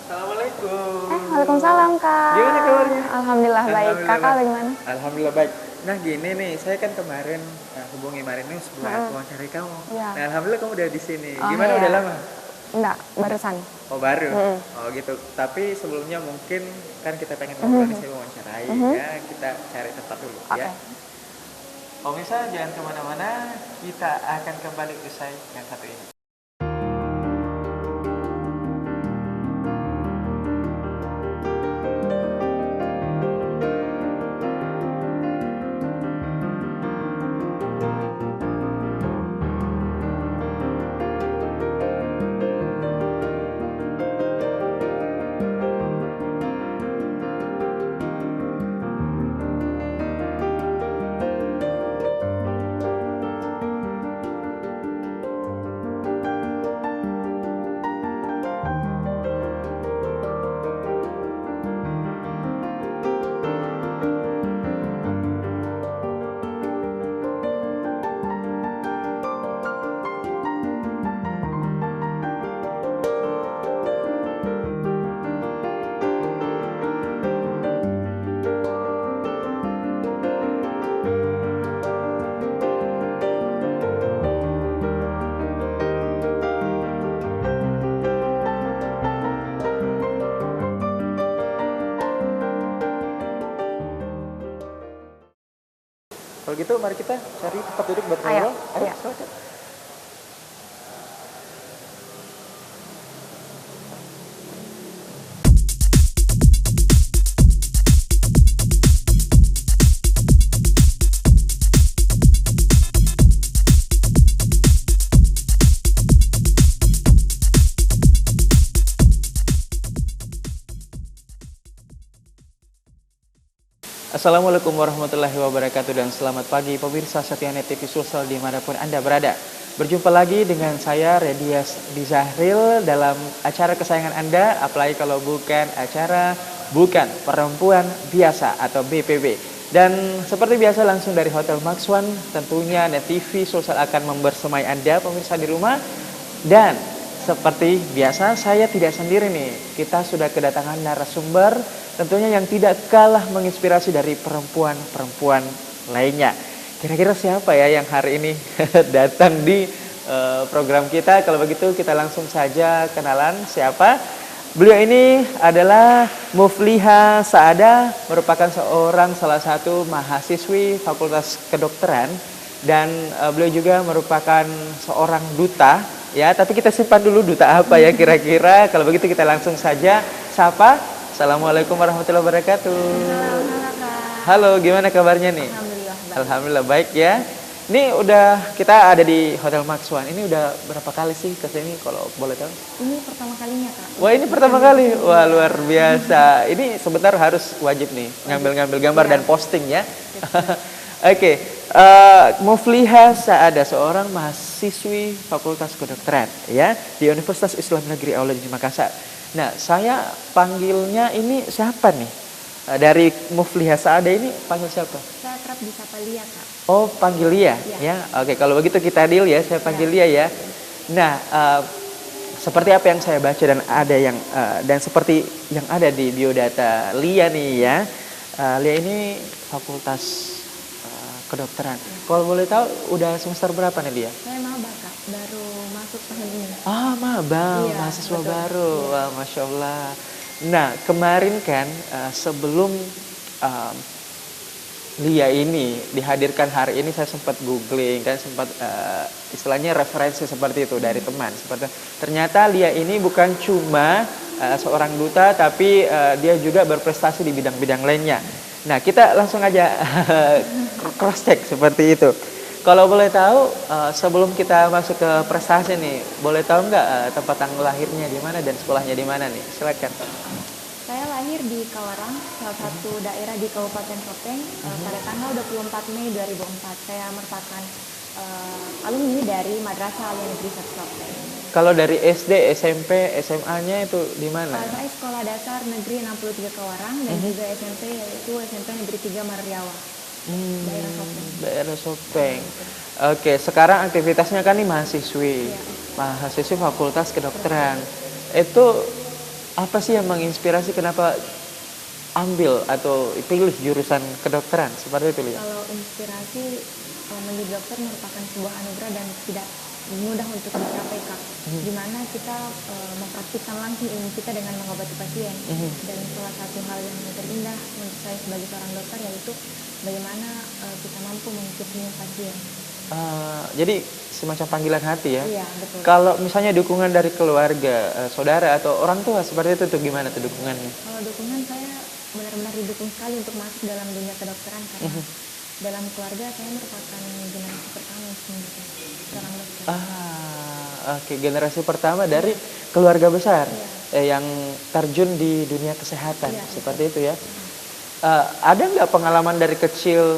Assalamualaikum. Waalaikumsalam Kak. Gimana kabarnya? Alhamdulillah baik. Alhamdulillah Kakak baik. bagaimana? Alhamdulillah baik. Nah gini nih, saya kan kemarin hubungi Marinus buat Heeh. wawancarai kamu. Iya. Nah alhamdulillah kamu udah di sini. Oh Gimana iya. udah lama? Enggak, barusan. Oh baru. Mm-mm. Oh gitu. Tapi sebelumnya mungkin kan kita pengen Mhm. ngobrol nih, saya wawancarai Mhm. ya. Kita cari tempat dulu Oke. ya. Pemirsa jangan kemana-mana. Kita akan kembali usai yang satu ini. Kalau gitu mari kita cari tempat duduk buat Ayo, ngobrol. Ayo, iya. silakan. Assalamualaikum warahmatullahi wabarakatuh dan selamat pagi pemirsa Setianet TV Sulsel dimanapun Anda berada. Berjumpa lagi dengan saya Redias Dizahril dalam acara kesayangan Anda, apalagi kalau bukan acara Bukan Perempuan Biasa atau BPB. Dan seperti biasa langsung dari Hotel Maxwan, tentunya Net TV Sulsel akan membersamai Anda pemirsa di rumah. Dan seperti biasa saya tidak sendiri nih, kita sudah kedatangan narasumber tentunya yang tidak kalah menginspirasi dari perempuan-perempuan lainnya. Kira-kira siapa ya yang hari ini datang di program kita? Kalau begitu kita langsung saja kenalan siapa. Beliau ini adalah Mufliha Saada, merupakan salah satu mahasiswi Fakultas Kedokteran. Dan beliau juga merupakan seorang duta. Ya, tapi kita simpan dulu duta apa ya kira-kira. Kalau begitu kita langsung saja sapa. Assalamualaikum warahmatullahi wabarakatuh. Halo, gimana kabarnya nih? Alhamdulillah baik. Alhamdulillah baik ya. Ini udah kita ada di Hotel Maxwan. Ini udah berapa kali sih ke sini kalau boleh tahu? Ini pertama kalinya Kak. Wah, ini pertama kali. Wah, luar biasa. Ini sebentar harus wajib nih ngambil-ngambil gambar dan posting ya. Oke, Mufliha Saada, seorang mahasiswi Fakultas Kedokteran ya di Universitas Islam Negeri Aula di Makassar. Nah, saya panggilnya ini siapa nih? Dari Mufliha Saada ini panggil siapa? Saya kerap disapa Lia Kak. Oh, panggil Lia ya. Oke, kalau begitu kita deal ya, saya panggil Lia ya. Nah, seperti apa yang saya baca dan seperti yang ada di biodata Lia nih ya. Lia ini Fakultas Kedokteran. Kalau boleh tahu udah semester berapa nih Lia? Saya maba Kak, baru masuk tahun ini. Ah, maba, Iya, mahasiswa betul. baru. Wah, Masya Allah. Nah, kemarin kan sebelum Lia ini dihadirkan hari ini, saya sempat googling kan, sempat istilahnya referensi seperti itu dari teman. Ternyata Lia ini bukan cuma seorang duta, tapi dia juga berprestasi di bidang-bidang lainnya. Nah, kita langsung aja cross check seperti itu. Kalau boleh tahu, sebelum kita masuk ke prestasi nih, boleh tahu nggak tempat tanggal lahirnya di mana dan sekolahnya di mana nih? Silakan. Saya lahir di Kawarang, salah satu daerah di Kabupaten Sopeng, pada tanggal 24 Mei 2004. Saya merupakan alumni dari Madrasah Alia Negeri 1 Sopeng. Kalau dari SD, SMP, SMA-nya itu di mana? Saya sekolah dasar negeri 63 Kawarang dan juga SMP yaitu SMP Negeri 3 Mariawa. Daerah Sopeng. Daerah Sopeng. Oke, sekarang aktivitasnya kan nih mahasiswi. Iya. Mahasiswi Fakultas Kedokteran. Itu apa sih yang menginspirasi kenapa ambil atau pilih jurusan kedokteran seperti itu ya? Kalau inspirasi menjadi dokter merupakan sebuah anugerah dan tidak mudah untuk dicapai, Kak. Dimana kita mempraktikkan langsung ilmu kita dengan mengobati pasien. Dan salah satu hal yang terindah menurut saya sebagai seorang dokter yaitu bagaimana kita mampu mengikuti pasien. Jadi semacam panggilan hati ya? Iya, betul. Kalau misalnya dukungan dari keluarga, saudara atau orang tua seperti itu tuh gimana tuh dukungannya? Kalau dukungan saya benar-benar didukung sekali untuk masuk dalam dunia kedokteran karena dalam keluarga saya merupakan generasi pertama sebenarnya seorang dokter. Oke, generasi pertama dari keluarga besar Iya. yang terjun di dunia kesehatan Iya, seperti itu ya. Ada nggak pengalaman dari kecil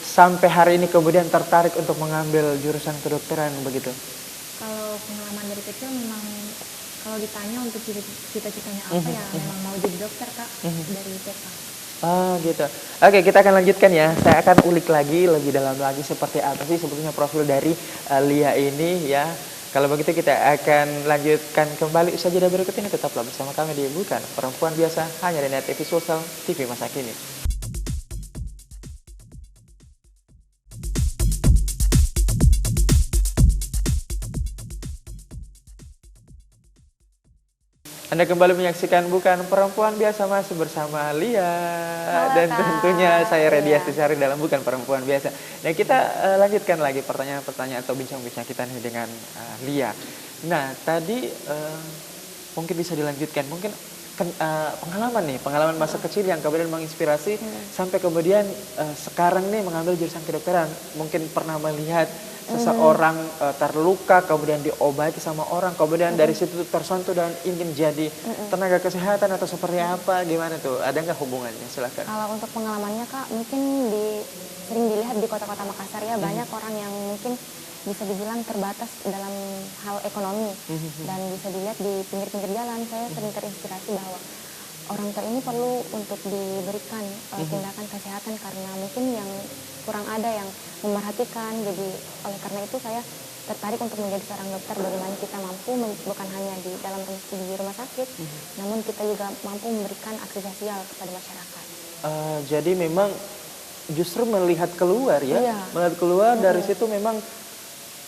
sampai hari ini kemudian tertarik untuk mengambil jurusan kedokteran begitu? Kalau pengalaman dari kecil memang kalau ditanya untuk cita-citanya apa ya memang mau jadi dokter, Kak, dari TK. Gitu. Oke, kita akan lanjutkan ya. Saya akan ulik lagi lebih dalam lagi seperti apa sih sebetulnya profil dari Lia ini ya. Kalau begitu kita akan lanjutkan kembali usaha jeda berikut ini. Tetaplah bersama kami di Bukan Perempuan Biasa hanya di Net TV Sosial TV masa kini. Anda kembali menyaksikan Bukan Perempuan Biasa masih bersama Lia. Dan Kak. tentunya saya Redias Iya. Tisari dalam Bukan Perempuan Biasa. Nah kita lanjutkan lagi pertanyaan-pertanyaan atau bincang-bincang kita nih dengan Lia. Nah tadi mungkin bisa dilanjutkan, mungkin pengalaman masa kecil yang kemudian menginspirasi sampai kemudian sekarang nih mengambil jurusan kedokteran. Mungkin pernah melihat seseorang terluka kemudian diobati sama orang, kemudian dari situ tersentuh dan ingin jadi tenaga kesehatan atau seperti apa, gimana tuh? Ada nggak hubungannya? Silakan. Kalau untuk pengalamannya, Kak, mungkin sering dilihat di kota-kota Makassar ya, banyak orang yang mungkin bisa dibilang terbatas dalam hal ekonomi dan bisa dilihat di pinggir-pinggir jalan. Saya sering terinspirasi bahwa orang tua ini perlu untuk diberikan tindakan kesehatan karena mungkin yang kurang ada yang memerhatikan. Jadi oleh karena itu saya tertarik untuk menjadi seorang dokter, bagaimana kita mampu bukan hanya di dalam di rumah sakit, namun kita juga mampu memberikan aksi sosial kepada masyarakat. Jadi memang justru melihat keluar ya, Iya. melihat keluar dari situ memang,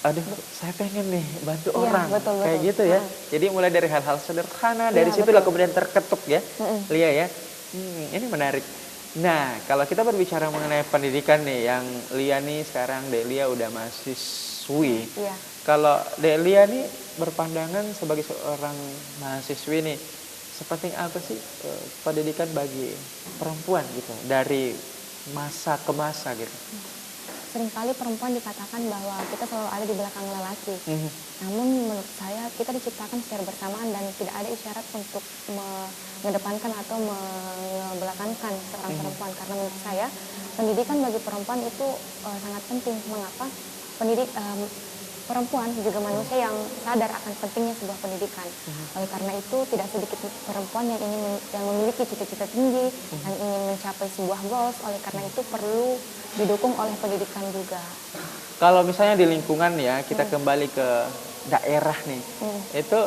aduh saya pengen nih bantu Iya, orang, betul. kayak gitu ya. Jadi mulai dari hal-hal sederhana, dari Iya, situlah betul. kemudian terketuk ya, Lia ya. Ini menarik. Nah, kalau kita berbicara mengenai pendidikan nih, yang Lia nih sekarang Delia udah mahasiswi. Iya. Kalau Delia nih berpandangan sebagai seorang mahasiswi nih, sepenting apa sih pendidikan bagi perempuan gitu, dari masa ke masa gitu? Seringkali perempuan dikatakan bahwa kita selalu ada di belakang lelaki. Namun menurut saya kita diciptakan secara bersamaan dan tidak ada isyarat untuk mengedepankan atau mengebelakangkan seorang perempuan. Karena menurut saya pendidikan bagi perempuan itu sangat penting. Mengapa? Perempuan juga manusia yang sadar akan pentingnya sebuah pendidikan. Oleh karena itu tidak sedikit perempuan yang memiliki cita-cita tinggi dan ingin mencapai sebuah goals. Oleh karena itu perlu didukung oleh pendidikan juga. Kalau misalnya di lingkungan ya, kita kembali ke daerah nih, itu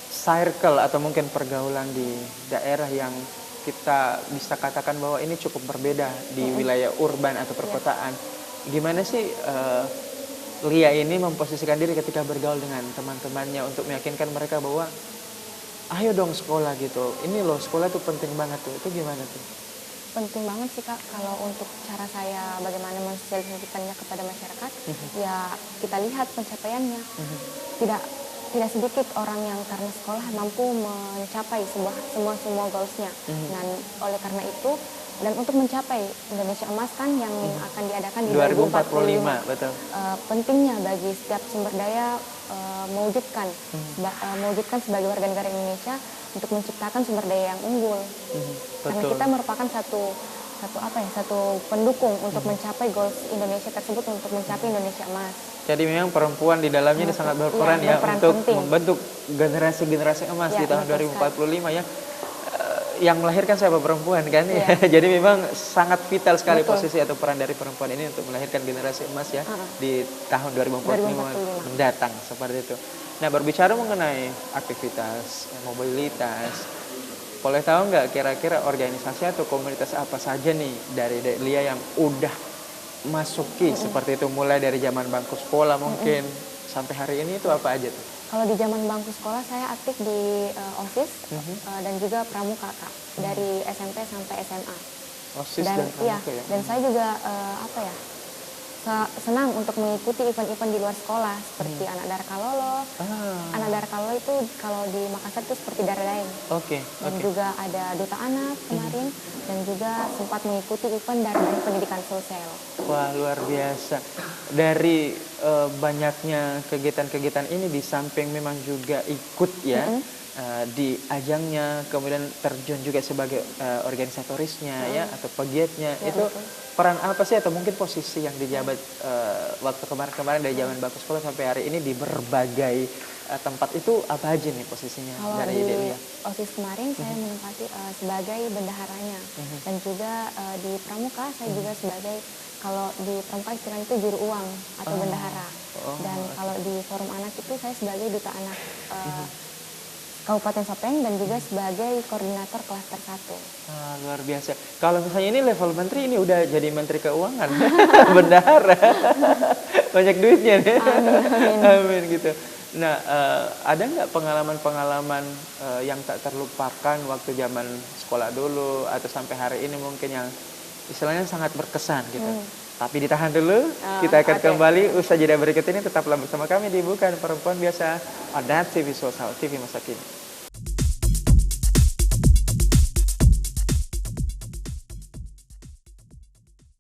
circle atau mungkin pergaulan di daerah yang kita bisa katakan bahwa ini cukup berbeda di wilayah urban atau perkotaan. Gimana sih Lia ini memposisikan diri ketika bergaul dengan teman-temannya untuk meyakinkan mereka bahwa ayo dong sekolah gitu, ini loh sekolah tuh penting banget tuh, itu gimana tuh? Penting banget sih, Kak. Kalau untuk cara saya bagaimana mensosialisasikannya kepada masyarakat, ya kita lihat pencapaiannya. Tidak sedikit orang yang karena sekolah mampu mencapai semua goalsnya. Dan oleh karena itu, dan untuk mencapai Indonesia Emas kan yang akan diadakan di 2045, betul. Pentingnya bagi setiap sumber daya mewujudkan sebagai warga negara Indonesia untuk menciptakan sumber daya yang unggul. Karena kita merupakan satu pendukung untuk mencapai goals Indonesia tersebut, untuk mencapai Indonesia Emas. Jadi memang perempuan di dalamnya sangat berperan ya berperan untuk penting. membentuk generasi-generasi emas di tahun betul 2045 ya. yang melahirkan siapa? Perempuan kan ya. Iya. Jadi memang sangat vital sekali Betul. posisi atau peran dari perempuan ini untuk melahirkan generasi emas ya di tahun 2045 2045. mendatang seperti itu. Nah, berbicara mengenai aktivitas, mobilitas, boleh tahu nggak kira-kira organisasi atau komunitas apa saja nih dari Lia yang udah masuki seperti itu, mulai dari zaman bangku sekolah mungkin sampai hari ini itu apa aja tuh? Kalau di zaman bangku sekolah saya aktif di OSIS dan juga pramuka Kak, dari SMP sampai SMA. OSIS Dan dan iya, pramuka ya. dan saya juga apa ya? Senang untuk mengikuti event-event di luar sekolah seperti anak Darkalolo. Anak Darkalolo itu kalau di Makassar itu seperti Daradaeng. Oke. Dan juga ada Duta Anak kemarin dan juga sempat mengikuti event dari pendidikan sosial. Wah, luar biasa. Dari banyaknya kegiatan-kegiatan ini di samping memang juga ikut ya di ajangnya, kemudian terjun juga sebagai organisatorisnya ya atau pegiatnya. Ya, Itu betul. peran apa sih atau mungkin posisi yang dijabat waktu kemarin-kemarin dari zaman bangku sekolah sampai hari ini di berbagai tempat itu apa aja nih posisinya Kalau dari di Delia? OSIS kemarin saya menempati sebagai bendaharanya dan juga di pramuka saya juga sebagai, kalau di pramuka istilahnya itu juru uang atau bendahara. Dan kalau di forum anak itu saya sebagai duta anak Kabupaten Sopeng dan juga sebagai koordinator klaster 1. Luar biasa. Kalau misalnya ini level menteri, ini udah jadi menteri keuangan, bendahara, banyak duitnya nih. Amin. Amin gitu. Nah, ada nggak pengalaman-pengalaman yang tak terlupakan waktu zaman sekolah dulu atau sampai hari ini mungkin yang istilahnya sangat berkesan gitu? Tapi ditahan dulu, kita akan kembali usaha jeda berikut ini. Tetaplah bersama kami di Bukan Perempuan Biasa, Adat TV Sosial TV Masa Kini.